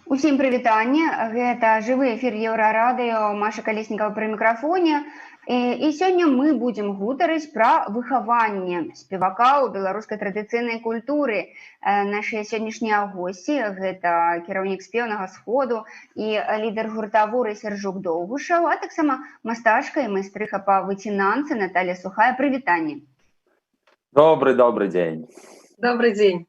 Усім прывітанне, гэта жывы эфір Еўрарадыё, Маша Калеснікава пры мікрафоне. І сёння мы будзем гутарыць пра выхаванне спевака ў беларускай традыцыйнай культуры. Нашыя сённяшнія госці гэта кіраўнік спеўнага сходу і лідар гурта Вура Сяржук Доўгушаў, а таксама мастачка і майстрыха па выцінанцы Наталья Сухая. Прывітанне. Добрый день. Добрый день.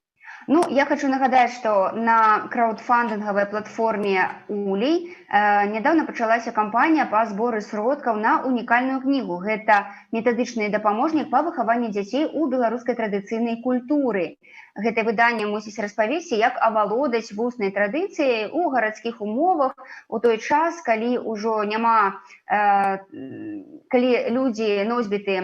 Ну, я хочу нагадаць, што на краудфандынгавай платформе «Улей» нядаўна пачалася кампанія па зборы сродкаў на унікальную кнігу. Гэта метадычны дапаможнік па выхаванні дзяцей у беларускай традыцыйнай культуры. Гэтае выданне мусіць распавесці, як авалодаць вуснай традыцыяй у гарадскіх умовах у той час, калі ўжо няма, калі людзі, носьбіты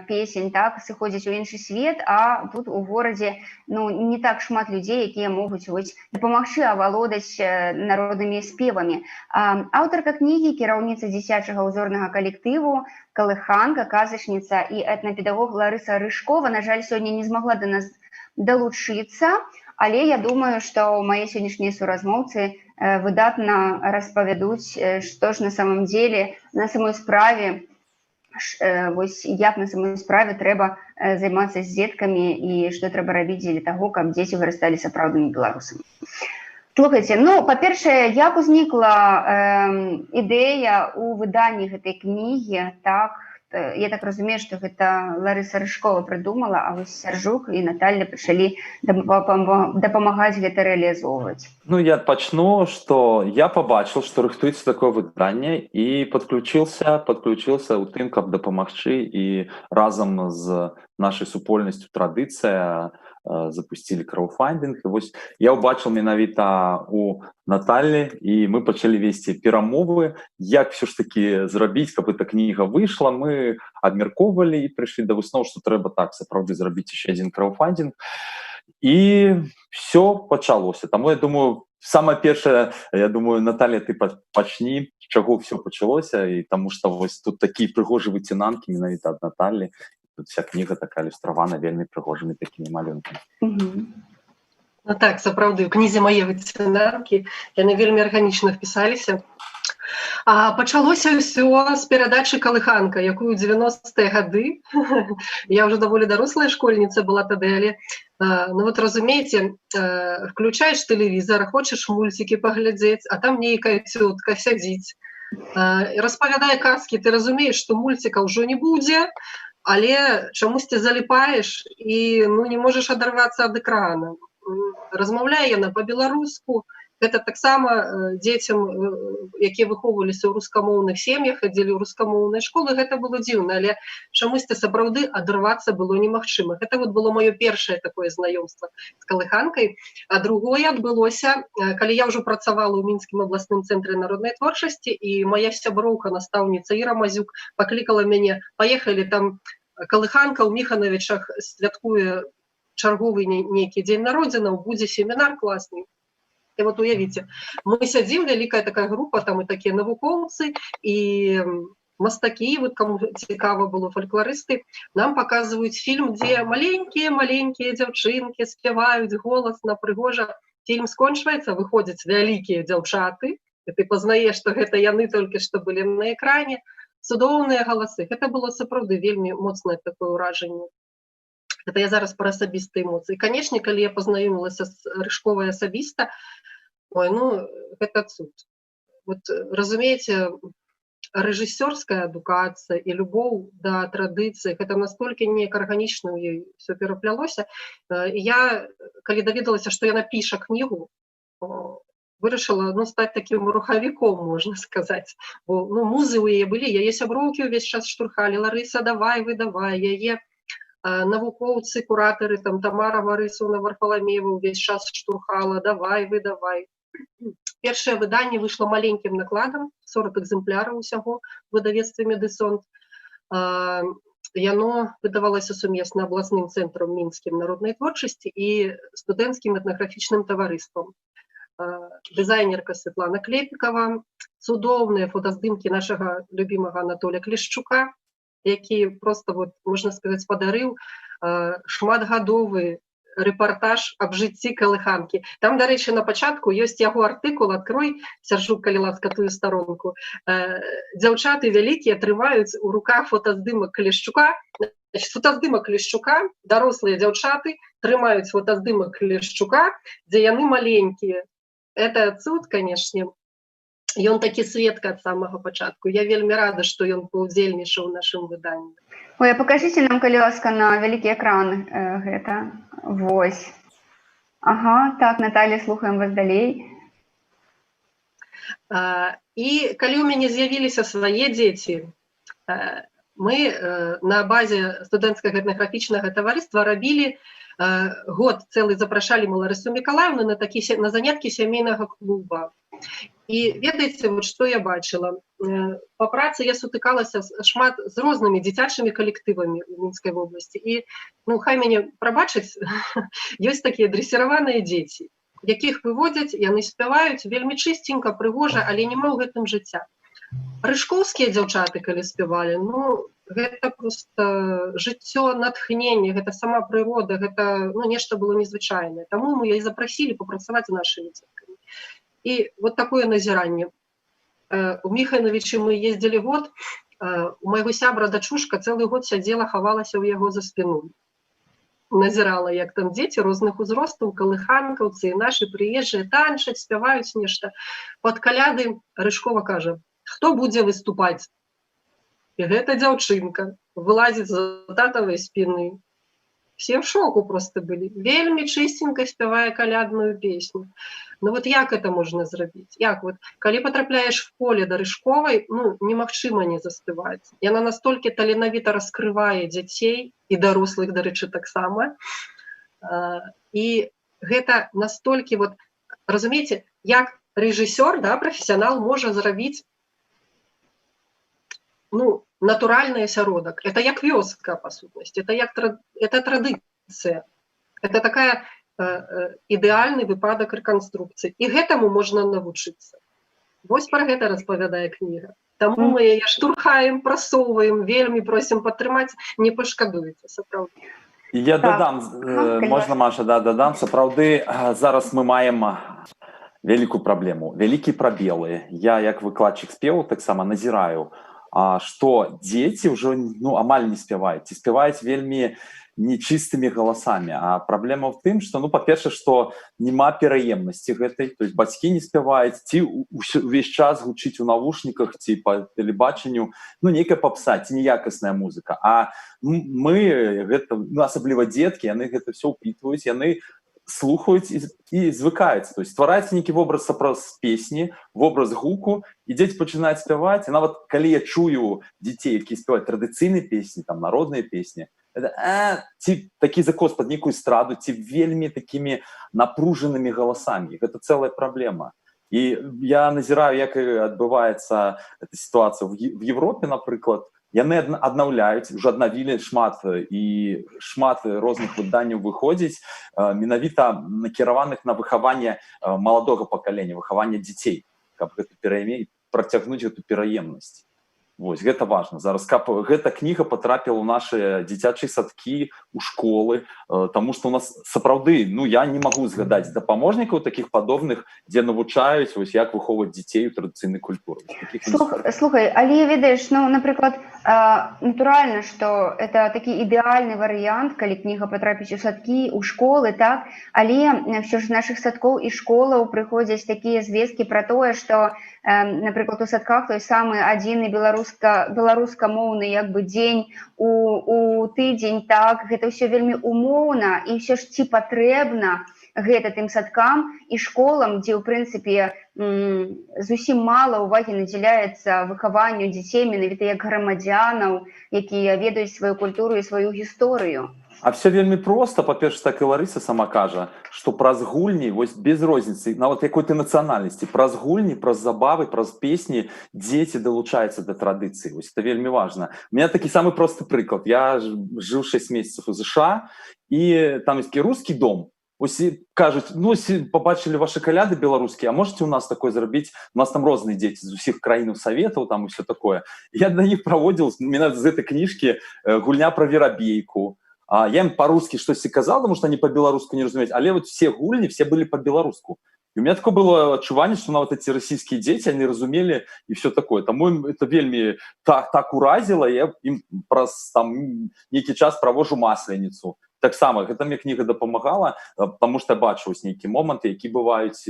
песень, так, сыходзяць у іншы свет, а тут у горадзе не так шмат людзей, якія могуць дапамагчы авалодаць народнымі спевамі. Аўтарка кнігі, кіраўніца дзіцячага ўзорнага калектыву, калыханка, казачніца і этнапедагог Ларыса Рыжкова, на жаль, сёння не змагла да нас далучыцца, але я думаю, што мае сённяшнія суразмоўцы выдатна распавядуць, што ж на самом деле, на самой справе, як на самой справе трэба займацца з дзеткамі і што трэба рабіць дзеля таго, каб дзеці вырасталі сапраўднымі беларусамі. Слухайце, па-першае, як узнікла ідэя ў выданні гэтай кнігі, так, я так разумею, што гэта Ларыса Рыжкова прыдумала, а вось Сяржук і Наталья пачалі дапамагаць гэта рэалізоўваць. Я пачну, што я пабачыў, што рыхтуецца такое выданне і подключился ў тым, каб дапамагчы, і разам з нашай супольнасцю «Традыцыя» запусцілі краудфандинг. І вось я ўбачыў менавіта у Натальі, і мы пачалі весці перамовы, як все ж таки зрабіць, каб эта кніга выйшла. Мы абмяркоўвалі і прыйшлі да высноў, што трэба так сапраўды зрабіць яшчэ адзін краудфандинг. І все пачалося. Таму я думаю, самае першае, Наталья, ты пачні, з чаго все пачалося, і таму што вось тут такія прыгожыя выцінанкі менавіта ад Натальі. Тут вся кніга такая ілюстравана вельмі прыгожымі такімі малюнкамі. Ну так, сапраўды, у кнізе мае выцінанкі, яны вельмі арганічна впісаліся. Пачалося ўсё з перадачы «Калыханка», якую 90-е гады, я ўжо даволі дарослая школьніца была тады, але, разумееце, включаеш тэлевізор, хочаш мульцікі паглядзець, а там нейкая цётка сядзіць, распавядае казкі, ты разумееш, што мульціка ўжо не будзе, але чамусьці заліпаеш і не можаш адарвацца ад экрана. Размаўляе яна па-беларуску. Гэта таксама дзецям, якія выхоўваліся ў рускамоўных сем'ях, хадзілі ў рускамоўныя школы, гэта было дзіўна, але чамусьці сапраўды адарвацца было немагчыма. Гэта было маё першае такое знаёмства з калыханкай. А другое адбылося, калі я ўжо працавала ў Мінскім абласным цэнтры народнай творчасці, і мая сяброўка, настаўніца Іра Мазюк паклікала мяне: «Паехалі, там Калыханка ў Міханавічах святкуе чарговы нейкі дзень народзінаў, будзе семінар класны». І уявіце, мы сядзім, вялікая такая група, там і такія навукоўцы, і мастакі, каму цікава было, фалькларысты, нам паказваюць фільм, дзе маленькія дзяўчынкі спяваюць голасна, прыгожа. Фільм скончваецца, выходзяць вялікія дзяўчаты, і ты пазнаеш, што гэта яны толькі што былі на экране, цудоўныя галасы. Гэта было сапраўды вельмі моцнае такое ўражанне. Гэта я зараз пра асабістыя эмоцыі. Канечне, калі я пазнаёмілася з Рыжковай асабіста, гэта цуд. Разумееце, рэжысёрская адукацыя і любоў да традыцыі, гэта настолькі неяк арганічна ў ёй все пераплялося. Я, калі даведалася, што яна піша кнігу, вырашыла стаць такім рухавіком, можна сказаць. Бо музы ў яе былі, яе сяброўкі ўвесь час штурхалі: «Ларыса, давай, выдавай». Яе навукоўцы, куратары, Тамара Варысаўна Варфаламеева ўвесь час штурхала: «Давай, выдавай». Першае выданне выйшла маленькім накладам, 40 экземпляраў усяго, в выдавецтве «Медысонт». Яно выдавалася сумесна абласным цэнтрам мінскім народнай творчасці і студэнцкім этнаграфічным таварыствам. Дызайнерка Святлана Клепікава, цудоўныя фотаздымкі нашага любімага Анатоля Клішчука, які проста, можна сказаць, падарыў шматгадовы рэпартаж аб жыцці калыханкі. Там, дарэчы, на пачатку ёсць яго артыкул, адкрой, Сяржук, калі ласка, тую старонку. Дзяўчаты вялікія трымаюць у руках фотаздымак Клешчука. Значит, фотаздымак Клешчука, дарослыя дзяўчаты трымаюць фотаздымак Клешчука, дзе яны маленькія. Это цуд, канешне. Ён такі сведка ад самага пачатку. Я вельмі рада, што ён паўдзельнічаў у нашым выданні. Ой, а покажите нам, калі ласка, на вялікі экран гэта. Вось. Ага, так, Наталья, слухаем вас далей. І калі ў мяне з'явіліся свае дзеці, мы на базе студэнцкага этнаграфічнага таварыства рабілі год цэлы, запрашалі Ларысу Мікалаевну на заняткі сямейнага клуба. І ведаеце, вот што я бачыла? Па працы я сутыкалася шмат з рознымі дзіцячымі калектывамі ў Мінскай вобласці. І, ну, хай мяне прабачаць, ёсць такія дрэсіраваныя дзеці, якіх выводзяць, яны спяваюць вельмі чысценька, прыгожа, але няма ў гэтым жыцця. Рыжкоўскія дзяўчаты, калі спявалі, ну, гэта проста жыццё, натхненне, гэта сама прырода, гэта, ну, нешта было незвычайнае. Таму мы яе запрасілі папрацаваць з нашымі дзеткамі. І вот такое назіранне. У Міхайновічы мы ездзілі год, у майго сябра дачушка цэлы год сядзела, хавалася ў яго за спіну. Назірала, як там дзеці розных узростаў, калыханкаўцы, і нашы прыезджыя танчаць, спяваюць нешта. Пад каляды Рыжкова кажа: «Хто будзе выступаць?» І гэта дзяўчынка вылазіць з татавай спіны. Все в шоку просто былі. Вельмі чыстенька спявае калядную песню. Ну вот як это можна зрабіць? Як вот, калі потрапляеш в поле да Рыжковай, ну, немагчыма не застываць. Яна настолькі таленавіта раскрывае дзяцей і дарослых, дарэчы, таксама. І гэта настолькі, вот, разумееце, як рэжысёр, да, прафесіянал можа зрабіць, ну, натуральный осяродак. Это як вёска, по сутнасці. Это традыцыя. Это такая ідэальны выпадак рэканструкцыі. І гэтаму можна навучыцца. Вось пра гэта распавядае кніга. Таму мы яе штурхаем, прасоўваем, вельмі просім падтрымаць, не пашкадуеце, сапраўды. Я дадам, можна, Маша, да, дадам. Сапраўды, зараз мы маем вялікую праблему, вялікія прабелы. Я, як выкладчык спеву, таксама назіраю, што дзеці ўжо, ну, амаль не спяваюць, ці спяваюць вельмі нечыстымі галасамі. А праблема ў тым, што, ну, па-першае, што няма пераемнасці гэтай, то есть бацькі не спяваюць, ці ўвесь час гучыць у навушніках, ці па тэлебачанню, ну, нейкая папса, ці неякасная музыка. А мы, гэта, ну, асабліва дзеткі, яны гэта ўсё ўпітваюць, яны слухаюць і звыкаюць. То есть ствараецца нейкі вобраз праз песні, вобраз гуку, і дзеці пачынаюць спяваць. І нават калі я чую дзяцей, якія спяваюць традыцыйныя песні, там, народныя песні, ці такі закос пад нейкую эстраду, ці вельмі такімі напружанымі галасамі. Гэта цэлая праблема. І я назіраю, як адбываецца эта сітуацыя в Европе, напрыклад. Яны аднаўляюць, уже аднавілі шмат, і шмат розных выданняў выходзіць, менавіта накіраваных на выхаванне маладога пакалення, выхаванне дзяцей, каб працягнуць гэту пераемнасць. Вось, гэта важна. Зараз, каб гэта кніга потрапіла ў нашы дзіцячыя садкі, у школы, таму што у нас сапраўды, ну, я не магу згадаць дапаможнікаў такіх падобных, дзе навучаюць, вось, як выхоўваць дзяцей у традыцыйнай культуры. Слухай, але ведаеш, ну, напрыклад, натуральна, што это такі ідэальны варыянт, калі кніга патрапіць у садкі, у школы, так, але ўсё ж з нашых садкоў і школаў прыходзяць такія звесткі пра тое, што, напрыклад, у садках той самы адзіны беларускамоўны як бы дзень у тыдзень, так, гэта ўсё вельмі умоўна, і ўсё ж ці патрэбна гэта тым садкам і школам, дзе, ў прынцыпе, зусім мала ўвагі надзяляецца выхаванню дзяцей менавіта як грамадзянаў, якія ведаюць сваю культуру і сваю гісторыю. А все вельмі проста. Па-перше, так і Ларыса сама кажа, што праз гульні, вось без розніцы, нават якой-то нацыянальнасці, праз гульні, праз забавы, праз песні дзеці далучаюцца да традыцыі. Вось это вельмі важна. У меня такі самы просты прыклад. Я жыў 6 месяцаў у ЗША, і там ёсць рускі дом. Усе кажуць, ну, побачылі ваши каляды беларускія, а можете у нас такое зрабіць? У нас там розныя дзеці з усіх краінаў саветаў, там і все такое. Я да іх праводзіў, менавіта з гэтай кніжкі, гульня пра верабейку, я им по-русски штосьці казал, потому что они по-беларуску не разумеюць, але вот все гульні все были по-беларуску. И у меня такое было адчуванне, что нават эти российские дети, они разумели и все такое. Таму им это вельмі так уразило, я им праз там нейкі час правожу масленицу. Таксама гэта мне кніга дапамагала, потому что я бачу вось нейкія моманты, які бываюць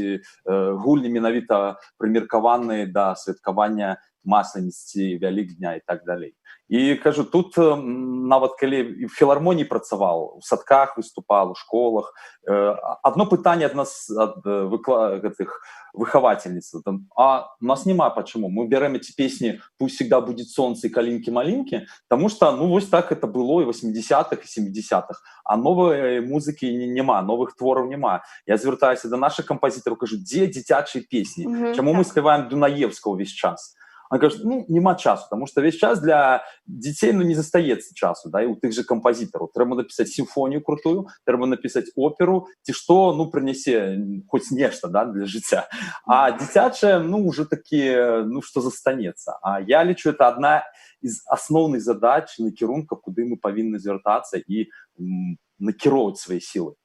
гульні менавіта прымеркаваныя да святкавання масленицы, Вялікдня і так далей. І кажу, тут нават калі в філармоніі працаваў, у садках выступал, у школах, одно пытанне ад нас, ад гэтых выхавательниц, а у нас няма почему, мы берем эти песни «Пусть всегда будет солнце» и «Калинки-малинки», потому что, ну, вот так это было и в 80-х, и 70-х, а новой музыки нема, новых творов нема. Я звертаюся до наших композиторов, кажу, где дзіцячыя песни? Чему мы спеваем Дунаевского весь час? Он говорит, ну, нема часу, потому что весь час для детей, ну, не застаецца часу, да, и у тых же композиторов. Трэба написать симфонию крутую, трэба написать оперу, ці што, ну, прынясе хоть нешта, да, для жыцця. А дзіцячае, ну, уже таки, ну, что застанецца. А я лічу, это одна из основных задач, накірункаў, куды мы павінны звяртацца і накіроўваць свае сілы.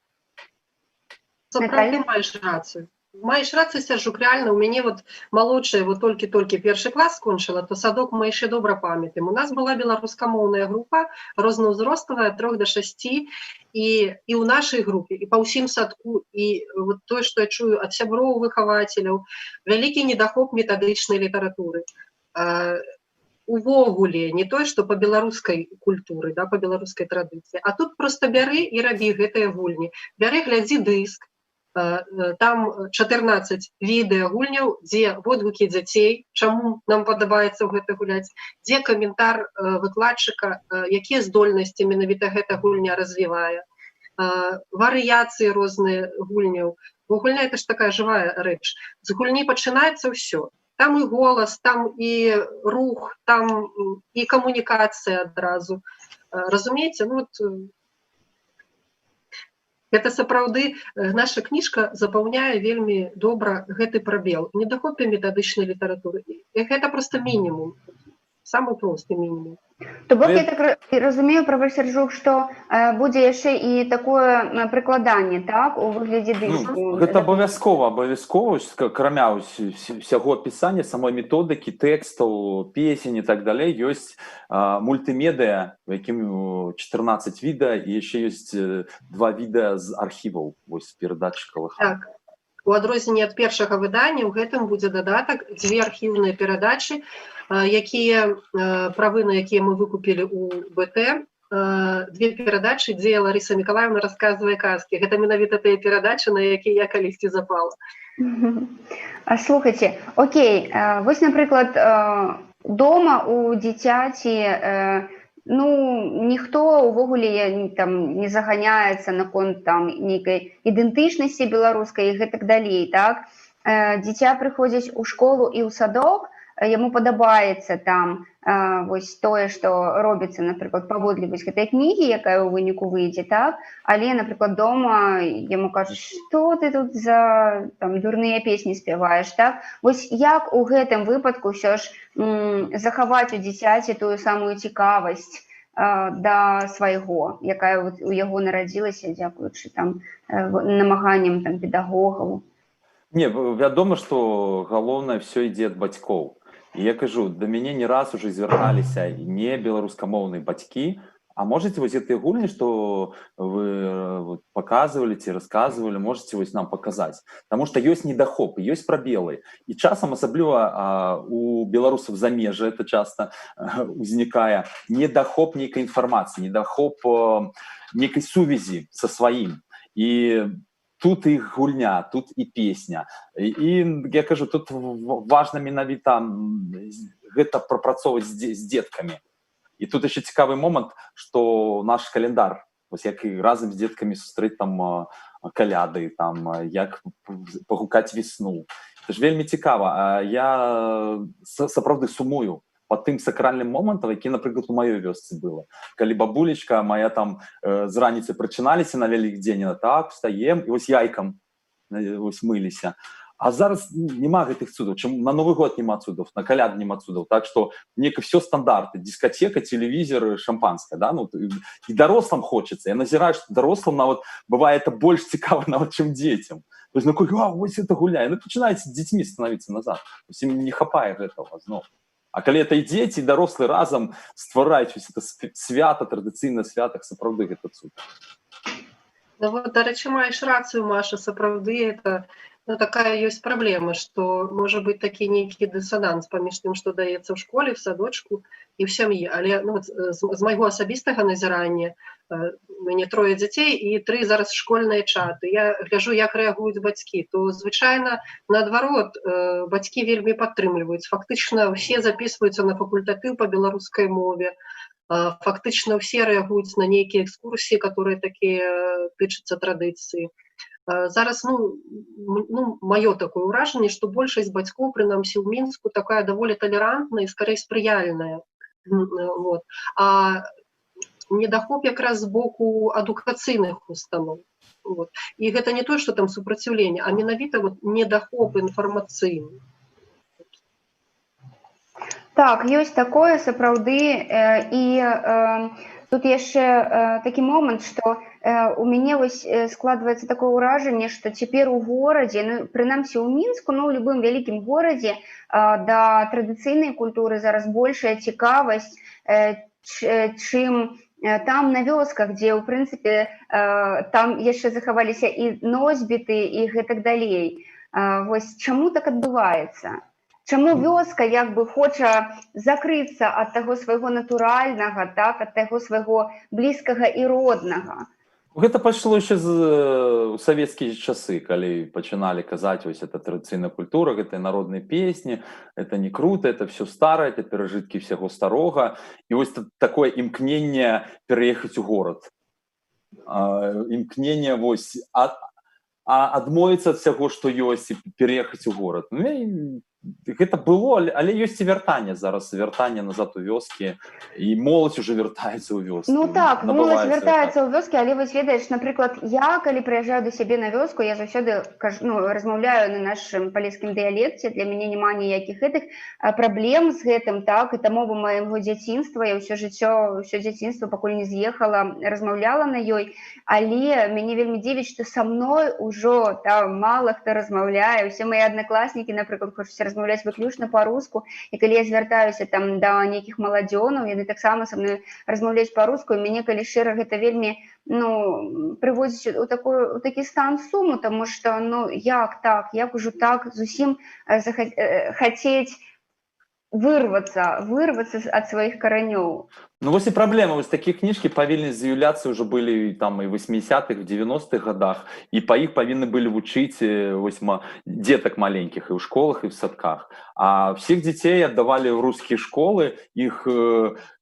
Сапраўды маеш рацыю, Сяржук, реально, у мяне вот малодшая вот толькі першы клас скончыла, то садок мы яшчэ добра памятаем. У нас была беларускамоўная група, рознаўзростовая, ад 3 до 6, і ў нашай групе, і па ўсім садку, і вот тое, што я чую ад сяброў выхавацеляў, вялікі недахоп метадычнай літаратуры. Увогуле, не тое, што па беларускай культуры, да, па беларускай традыцыі, а тут проста бяры і рабі гэтыя гульні. Бяры, глядзі дыск, там 14 відэагульняў, дзе водгукі дзяцей, чаму нам падабаецца ў гэта гуляць, дзе каментар выкладчыка, якія здольнасці менавіта гэта гульня развівае, варыяцыі розныя гульняў. Бо гульня — это ж такая жывая рэч. З гульні пачынаецца ўсё. Там і голас, там і рух, там і камунікацыя адразу. Разумееце? Ну, вот, гэта сапраўды наша кніжка запаўняе вельмі добра гэты прабел. Недахопе метадычнай літаратуры. Гэта проста мінімум. Самы просты мінімум. То бок, я так разумею, профессор Жук, што будзе яшчэ і такое прыкладанне, так, у выглядзе дыску. Гэта абавязкова, акрамя ўсяго апісання, самой методыкі, тэкстаў, песень і так далей, ёсць мультымедыя, у якім 14 відэа, і яшчэ ёсць 2 відэа з архіваў, вось, перадачы калыханкі. Так. У адрозненне ад першага выдання ў гэтым будзе дадатак 2 архіўныя перадачы, якія правы, на якія мы выкупілі у БТ, 2 перадачы, дзе Ларыса Мікалаевна расказвае казкі. Гэта менавіта тыя перадачы, на якія я калісьці запала. Слухайце, окей, вось, напрыклад, дома у дзіцяці, ну, ніхто увогуле там не заганяецца наконт там нейкай ідэнтычнасці беларускай і гэтак далей, так? Дзіця прыходзіць у школу і ў садок, яму падабаецца там вось тое, што робіцца, напрыклад, паводле вось гэтай кнігі, якая ў выніку выйдзе, так? Але, напрыклад, дома яму кажуць, што ты тут за там дурныя песні спяваеш, так? Вось як у гэтым выпадку ўсё ж захаваць у дзіцяці тую самую цікавасць да свайго, якая у яго нарадзілася дзякуючы там намаганням там педагогаў? Не, вядома, што галоўнае ўсё ідзе ад бацькоў. І я кажу, да мяне не раз уже звярталіся не беларускамоўныя бацькі, а можете вось гэтыя гульні, што вы показывалі ці расказвалі, можете вось нам паказаць. Таму што ёсць недахопы, ёсць прабелы. І часам, асабліва у беларусаў замежжа, это часта узнікае недахоп нейкай інфармацыі, недахоп нейкай сувязі са сваім. І тут і гульня, тут і песня. І я кажу, тут важна менавіта гэта прапрацоўваць з дзеткамі. І тут яшчэ цікавы момант, што наш календар, вось як і разам з дзеткамі сустрэць там каляды, там як пагукаць весну. Це ж вельмі цікава. Я сапраўды сумую по тым сакральным момантам, які, напрыклад, у маёй вёсцы было. Калі бабулечка моя там з раніцы прачыналіся на Вялікдзень, так, встаем, і вось яйкам вось мыліся. А зараз няма гэтых цудаў, чым на Новы год няма цудаў, на каляд няма цудаў, так што неяк все стандарты, дискотека, телевизор, шампанское, да, ну, і дарослым хочется, я назіраю, што дарослым нават бывае это больш цікава нават, чым дзецям. То есть, ну, вось это гуляй, ну, пачынаеце з дзецьмі становіцца назад, то есть, ім не хапае гэтага зноў. А калі это і дзеці, і дарослы разам ствараюць вось это свята, традыцыйнае свята, сапраўды гэта цуд. Ну вот, до речі, маєш рацію, Маша, сапраўды это, ну, такая ёсць праблема, што можа быць такі нейкі дысананс паміж тым, што даецца ў школе, в садочку і в сям'і. Але ну, з майго асабістага назірання, у мяне 3 дзяцей і 3 зараз школьныя чаты. Я гляджу, як рэагуюць бацькі, то звычайна наадварот, бацькі вельмі падтрымліваюць. Фактычна ўсе записваюцца на факультатыў па беларускай мове. Фактычна ўсе рэагуюць на нейкія экскурсіі, которые такія тычацца традыцыі. Зараз, ну, маё такое ўражанне, што большасць бацькоў, прынамсі ў Мінску, такая даволі талерантная і скарэй спрыяльная. Вот. А недахоп якраз з боку адукацыйных устаноў. Вот. І гэта не то, што там супраціўленне, а менавіта вот недахоп інфармацыйны. Так, ёсць такое, сапраўды, і тут яшчэ такі момант, што у мяне вось складваецца такое ўражанне, што цяпер у горадзе, ну, прынамсі ў Мінску, ну, у любым вялікім горадзе да традыцыйнай культуры зараз большая цікавасць, чым там на вёсках, дзе, ў прынцыпе, там яшчэ захаваліся і носьбіты, і гэтак далей. Вось чаму так адбываецца? Чаму вёска як бы хоча закрыцца ад таго свайго натуральнага, так, ад таго свайго блізкага і роднага? Гэта пайшло яшчэ у савецкія часы, калі пачыналі казаць, вось это традыцыйная культура, гэта народныя песні, это не круто, это все старое, это перажыткі всяго старога. І вось такое імкненне пераехаць у горад. Імкненне вось адмовіцца ад всяго, што ёсць, і пераехаць у горад. Гэта было, але ёсць і вяртанне зараз, вяртанне назад у вёскі, і моладзь уже вяртаецца ў вёскі. Ну так, моладзь вяртаецца ў вёскі, але вось ведаеш, напрыклад, я, калі прыязджаю да сябе на вёску, я заўсёды размаўляю на нашым палескім дыялекце, для мяне няма ніякіх гэтых праблем з гэтым, так, это мова майго дзяцінства, я ўсё дзяцінства, пакуль не з'ехала, размаўляла на ёй, але мяне вельмі дзівіць, што са мной ужо там мала хто размаўляе, усе мае аднакласнікі, напрыклад, хочуць размаўляць выключна па-руску, і калі я звяртаюся там да нейкіх маладзёнаў, яны таксама са мной размаўляюць па-руску, і мяне, калі шчыра, гэта вельмі, ну, прыводзіць у такі стан суму, таму што, ну, як так, як ужо так зусім хацець вырвацца ад сваіх каранёў. Ну, вось і праблема, вось такія кніжкі павінны з'яўляцца ўжо былі там і 80-х, 90-х годах, і па іх павінны былі вучыць вось дзетак маленькіх і ў школах, і ў садках. А всіх дзяцей аддавалі ў рускія школы, іх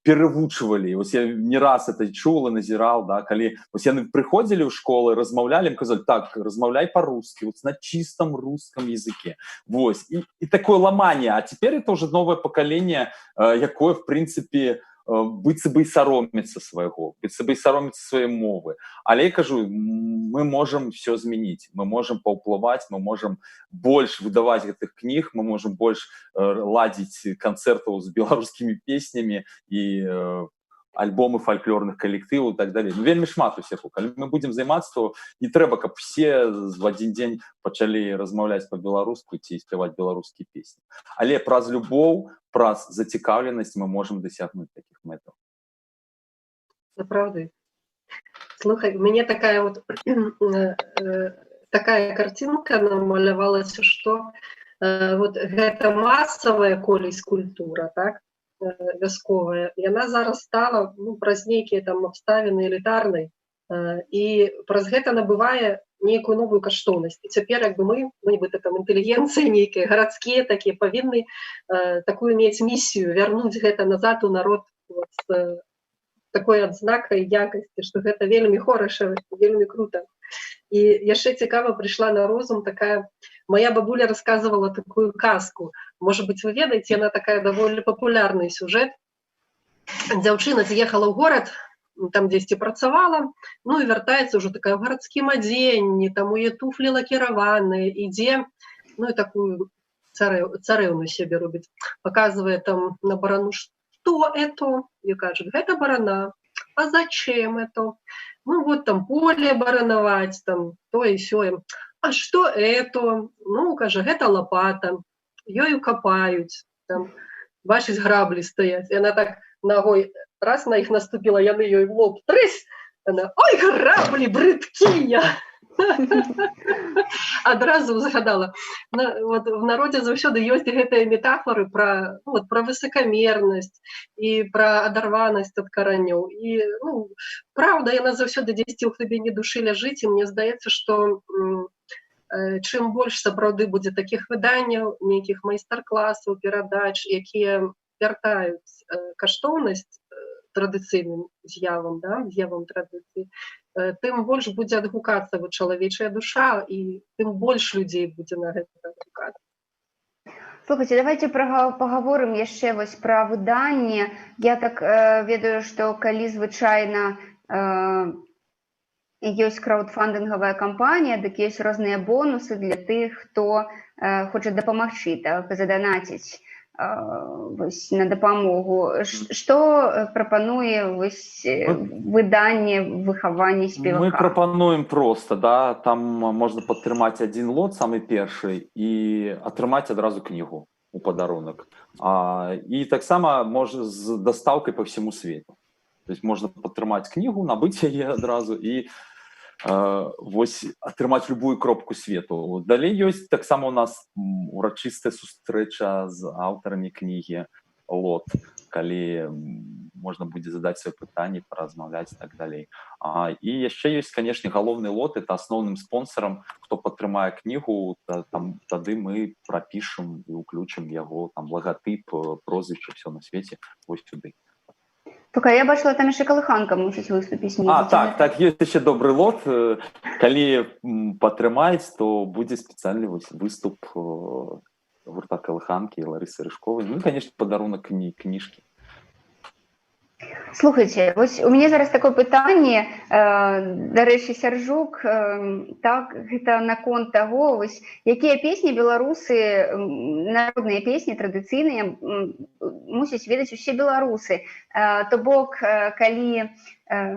перавучвалі. Вось я не раз это чула, назіраў, да, калі вось яны прыходзілі ў школы, размаўлялі, ім казалі, так, размаўляй па-рускі, вот на чистом русском языке. Вось, і такое ламанне. А цяпер это ўжо новае пакаленне, якое, в прынцыпе, быцца бы і саромецца свайго, быцца бы і саромецца свае мовы. Але я кажу, мы можам все змяніць, мы можам паўплываць, мы можам больш выдаваць гэтых кніг, мы можам больш ладзіць канцэртаў з беларускімі песнямі і альбомы фальклорных калектываў і так далей. Ну, вельмі шмат усяго. Калі мы будзем займацца, то не трэба, каб все в адзін дзень пачалі размаўляць па-беларуску ці спяваць беларускія песні. Але праз любоў, праз зацікаўленасць мы можам дасягнуць такіх мэтаў. Сапраўды. Слухай, у мяне такая вот такая картинка намалявалася, што вот гэта масавая колись культура, так? Вясковая, яна зараз стала, ну, праз нейкія там абставіны элітарнай, і праз гэта набывае нейкую новую каштоўнасць. І цяпер як бы мы, нібыта там інтэлігенцыя нейкія, гарадскія такія, павінны такую мець місію, вярнуць гэта назад у народ вот, з такой адзнакай якасці, што гэта вельмі хораша, вельмі круто. І яшчэ цікава прыйшла на розум такая, моя бабуля рассказывала такую казку. Может быть, вы ведаеце, яна такая даволі папулярны сюжет. Дзяўчына з'ехала ў горад, там дзесьці працавала, ну і вяртаецца ўжо такая ў гарадскім адзенні, там у яе туфлі лакіраваныя, ідзе ну и такую царэўну себе робіць. Показывает там на барану, что это? И кажет, это барана. А зачем это? Ну вот там поле барановать, там то и сё. А что это? Ну, кажа, гэта лопата. Ёю копают. Там, бачыць, граблі стаять. И она так ногой раз на их наступила, яны ёй в лоб трысь. Она, ой, граблі брыдкія! Адразу згадала. Вот в народе заўсёды ёсць гэтыя метафоры про высокомерность и про адарванасць ад каранёў. И, ну, правда, яна заўсёды дзесьці ў глыбіні душы ляжыць, і мне здаецца, што чым больш сапраўды будзе такіх выданняў, нейкіх майстар-класаў, перадач, якія вяртаюць каштоўнасць традыцыйным з'явам, да, з'явам традыцыі, тым больш будзе адгукацца чалавечая душа, і тым больш людзей будзе на гэта адгукацца. Слухайте, давайте поговорим яшчэ вось пра выданне. Я так ведаю, што калі звычайна ёсць краудфандынгавая кампанія, дык ёсць розныя бонусы для тых, хто хоча дапамагчы, так, заданаціць на дапамогу. Што прапануе выданне выхавання спевака? Мы прапануем просто, да, там можна падтрымаць один лот, самы першы, і атрымаць адразу кнігу у падарунак. І таксама можна з дастаўкай па всему свету. То есть можна падтрымаць кнігу, набыць яе адразу і вось атрымаць любую кропку свету. Далей ёсць таксама у нас урачыстая сустрэча з аўтарамі кнігі лот, калі можна будзе задаць свае пытанні, паразмаўляць і так далей. І яшчэ ёсць, канешне, галоўны лот, это асноўным спонсорам, хто падтрымае кнігу, тады мы прапішам і ўключым яго там лагатып, прозвішча, все на свеце вось сюды. Только я бачила, там яшчэ калыханка мусіць выступіць. Так, ёсць яшчэ добры лот. Калі падтрымаюць, то будзе спецыяльны выступ гурта калыханкі Ларысы Рыжковай. Ну і, конечно, падарунак кніжкі. Слухайте, вось у мяне зараз такое пытанне, дарэчы, Сяржук, так, гэта наконт таго, вось, якія песні беларусы, народныя песні, традыцыйныя, мусяць ведаць усе беларусы. То бок, калі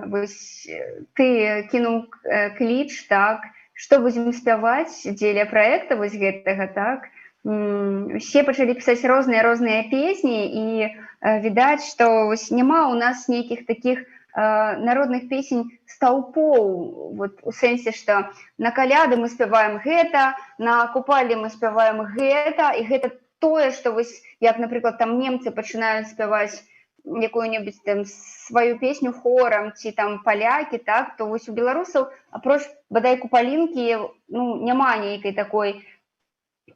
вось, ты кінуў кліч, так, што будзем спяваць дзеля праекта вось гэтага, так, все пачалі пісаць розныя песні, і відаць, што вось няма ў нас нейкіх такіх народных песень стаўпоў, вот, у сэнсе, што на каляды мы спяваем гэта, на купалі мы спяваем гэта, і гэта тое, што вось, як, напрыклад, там немцы пачынаюць спяваць якую-небудзь там сваю песню хорам, ці там палякі, так, то вось у беларусаў, апроч бадай купалінкі, ну, няма нейкай такой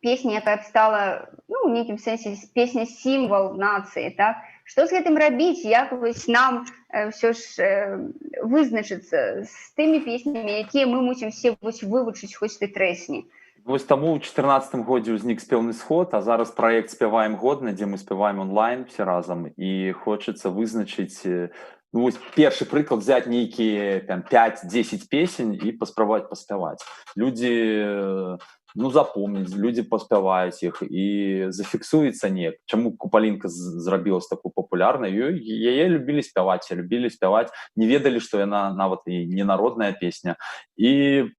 песня, якая б стала, ну, у нейкім сэнсе песня-сімвал нацыі, так? Што з гэтым рабіць, як вось нам ўсё ж вызначыцца з тымі песнямі, якія мы мусім все вывучыць хоць ты трэсні? Вось таму ў 2014 годзе ўзнік спеўны сход, а зараз праект «Спяваем годна», дзе мы спяваем онлайн все разам, і хочацца вызначыць, ну, вось першы прыклад, взять нейкія 5-10 песень і паспрабаваць паспяваць. Людзі, ну, запомняць, людзі паспяваюць іх і зафіксуецца неяк. Чаму купалінка зрабілася такой папулярнай? Яе любілі спяваць, не ведалі, што яна нават і не народная песня. І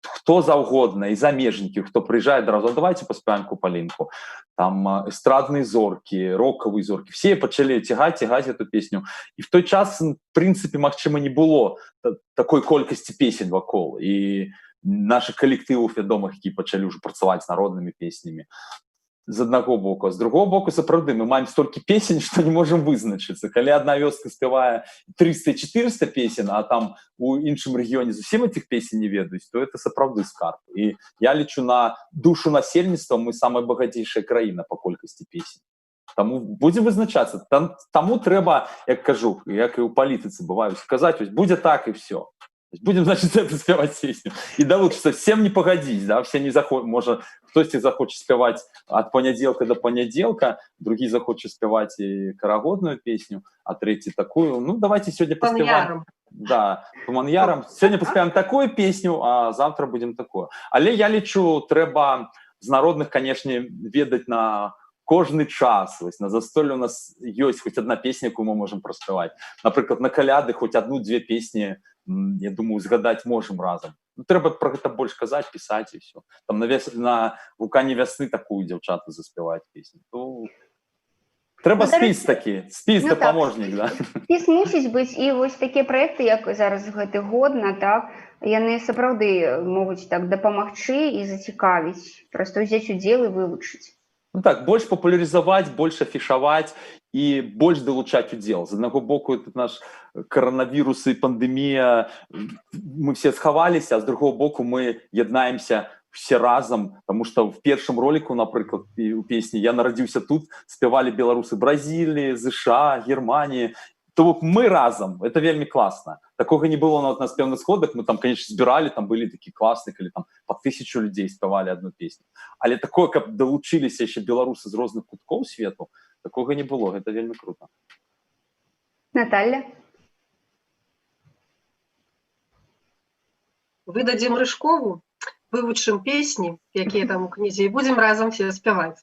хто заўгодна, і замежнікі, хто прыязджае адразу, давайте паспяваем купалінку. Там эстрадныя зоркі, рокавыя зоркі, все пачалі цягаць эту песню. І в той час, в прынцыпе, магчыма, не было такой колькасці песень вакол. І наших калектываў вядомых, які пачалі ўжо працаваць з народнымі песнямі. З аднаго боку. А з другого боку, сапраўды, мы маем столькі песень, што не можам вызначыцца. Калі адна вёска спявае 300-400 песен, а там у іншым рэгіёне зусім этих песен не ведаюць, то это сапраўды скарб. І я лічу на душу насельніцтва, мы самая багацейшая краіна па колькасці песень. Таму будзе вызначацца. Таму трэба, як кажу, як і ў палітыцы бываюць, сказаць, будзе так і все. Будем, значит, это спевать песню. И долучится всем не погодить, да, все не захочет, может, кто-то захочет спевать от понеделка до понеделка, другие захочет спевать и карагодную песню, а третий такую. Ну, давайте сегодня поспеваем. Да, Туман-Яром. Сегодня поспеваем такую песню, а завтра будем такое. Але я лечу, треба з народных, канешне, ведаць на кожны час. Вось, на застолле у нас ёсць хоць адна песня, якую мы можам праспяваць. Напрыклад, на каляды хоць адну-дзве песні, я думаю, згадаць можам разам. Ну, трэба пра гэта больш казаць, пісаць і ўсё. Там на гуканне вясны такую дзяўчаты заспяваць песню. То... Трэба спіс такі, спіс дапаможнік, да. Спіс мусіць быць, і вось такія праекты, як зараз гэты годна, так, яны сапраўды могуць так дапамагчы і зацікавіць, проста ўзяць удзел і вывучыць. Ну так, больш папулярызаваць, больш афішаваць і больш далучаць удзел. З аднаго боку, этот наш коронавірус і пандэмія, мы все схаваліся, а з другого боку мы яднаемся все разом, потому что в першым ролику, напрыклад, у песні «Я нарадзіўся тут» спявалі беларусы Бразилии, США, Германии. То бок мы разом, это вельмі класна. Такога не было на спевных сходах, мы там, конечно, збіралі, там былі такі класны, калі там по 1000 людзей спявалі одну песню. Але такое, каб далучыліся яшчэ беларусы з розных куткоў свету, такога не было, гэта вельмі круто. Наталья? Выдадзім Рыжкову, вывучым песні, якія там у кнізе, і будзем разам все спяваць.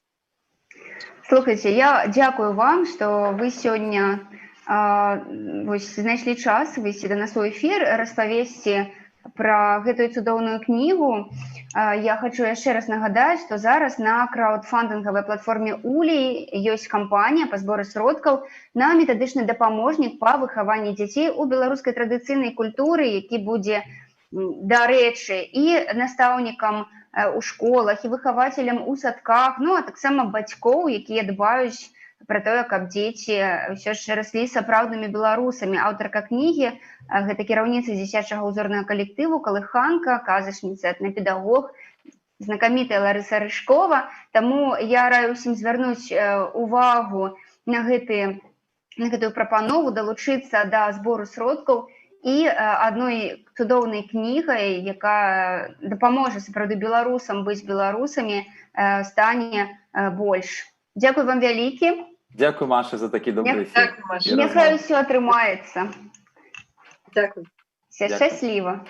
Слухайте, я дзякую вам, што вы сёння знайшлі час выйсці да нас у эфір, распавесці пра гэтую цудоўную кнігу. Я хочу яшчэ раз нагадаць, што зараз на краўдфандынгавай платформе «Улей» ёсць кампанія па зборы сродкаў на метадычны дапаможнік па выхаванні дзяцей у беларускай традыцыйнай культуры, які будзе, дарэчы, і настаўнікам у школах, і выхавацелям у садках, ну, а таксама бацькоў, якія дбаюць пра тое, каб дзеці ўсё ж раслі сапраўднымі беларусамі. Аўтарка кнігі – гэта кіраўніца дзіцячага ўзорнага калектыву «Калыханка», казачніца, этнапедагог, знакамітая Ларыса Рыжкова. Таму я раю ўсім звярнуць увагу на гэтую прапанову, далучыцца да збору сродкаў і адной цудоўнай кнігай, якая дапаможа сапраўды беларусам быць беларусамі, стане больш. Дзякуй вам вялікі. Дзякуй, Маша, за такі добры эфір. Няхай усё атрымаецца. Дзякуй. Шчасліва.